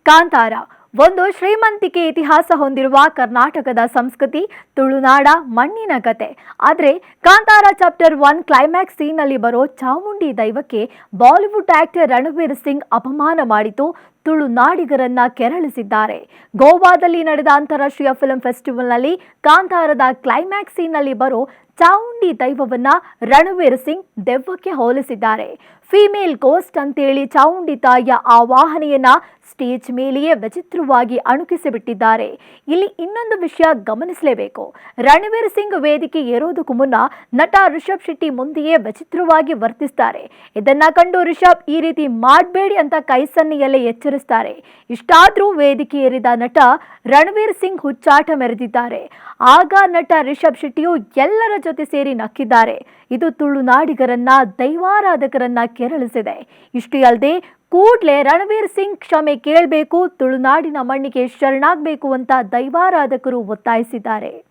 ಕಾಂತಾರ ಒಂದು ಶ್ರೀಮಂತಿಕೆ ಇತಿಹಾಸ ಹೊಂದಿರುವ ಕರ್ನಾಟಕದ ಸಂಸ್ಕೃತಿ ತುಳುನಾಡ ಮಣ್ಣಿನ ಕತೆ. ಆದರೆ ಕಾಂತಾರ ಚಾಪ್ಟರ್ 1 ಕ್ಲೈಮ್ಯಾಕ್ಸ್ ಸೀನ್ನಲ್ಲಿ ಬರೋ ಚಾಮುಂಡಿ ದೈವಕ್ಕೆ ಬಾಲಿವುಡ್ ಆಕ್ಟರ್ ರಣವೀರ್ ಸಿಂಗ್ ಅಪಮಾನ ಮಾಡಿತು. ತುಳುನಾಡಿಗರನ್ನ ಕೆರಳಿಸಿದ್ದಾರೆ. ಗೋವಾದಲ್ಲಿ ನಡೆದ ಅಂತಾರಾಷ್ಟ್ರೀಯ ಫಿಲ್ಮ್ ಫೆಸ್ಟಿವಲ್ನಲ್ಲಿ ಕಾಂತಾರದ ಕ್ಲೈಮ್ಯಾಕ್ಸ್ ಸೀನ್ನಲ್ಲಿ ಬರೋ ಚಾಮುಂಡಿ ದೈವವನ್ನ ರಣವೀರ್ ಸಿಂಗ್ ದೆವ್ವಕ್ಕೆ ಹೋಲಿಸಿದ್ದಾರೆ. ಫಿಮೇಲ್ ಗೋಸ್ಟ್ ಅಂತೇಳಿ ಚಾಮುಂಡಿ ತಾಯಿಯ ಆವಾಹನೆಯನ್ನ ಸ್ಟೇಜ್ ಮೇಲೆಯೇ ವಿಚಿತ್ರವಾಗಿ ಅಣುಕಿಸಿಬಿಟ್ಟಿದ್ದಾರೆ. ಇಲ್ಲಿ ಇನ್ನೊಂದು ವಿಷಯ ಗಮನಿಸಲೇಬೇಕು. ರಣವೀರ್ ಸಿಂಗ್ ವೇದಿಕೆ ಏರೋದಕ್ಕೂ ಮುನ್ನ ನಟ ರಿಷಬ್ ಶೆಟ್ಟಿ ಮುಂದೆಯೇ ವಿಚಿತ್ರವಾಗಿ ವರ್ತಿಸ್ತಾರೆ. ಇದನ್ನ ಕಂಡು ರಿಷಬ್ ಈ ರೀತಿ ಮಾಡಬೇಡಿ ಅಂತ ಕೈ ಸನ್ನೆಯಲ್ಲೇ ಎಚ್ಚರಿಸ್ತಾರೆ. ಇಷ್ಟಾದ್ರೂ ವೇದಿಕೆ ಏರಿದ ನಟ ರಣವೀರ್ ಸಿಂಗ್ ಹುಚ್ಚಾಟ ಮೆರೆದಿದ್ದಾರೆ. ಆಗ ನಟ ರಿಷಬ್ ಶೆಟ್ಟಿಯು ಎಲ್ಲರ ಜೊತೆ ಸೇರಿ ನಕ್ಕಿದ್ದಾರೆ. ಇದು ತುಳುನಾಡಿಗರನ್ನ ದೈವಾರಾಧಕರನ್ನ ಕೆರಳಿಸಿದೆ. ಇಷ್ಟೇ ಅಲ್ಲದೆ ಕೂಡಲೇ ರಣವೀರ್ ಸಿಂಗ್ ಕ್ಷಮೆ ಕೇಳಬೇಕು, ತುಳುನಾಡಿನ ಮಣ್ಣಿಗೆ ಶರಣಾಗಬೇಕು ಅಂತ ದೈವಾರಾಧಕರು ಒತ್ತಾಯಿಸಿದ್ದಾರೆ.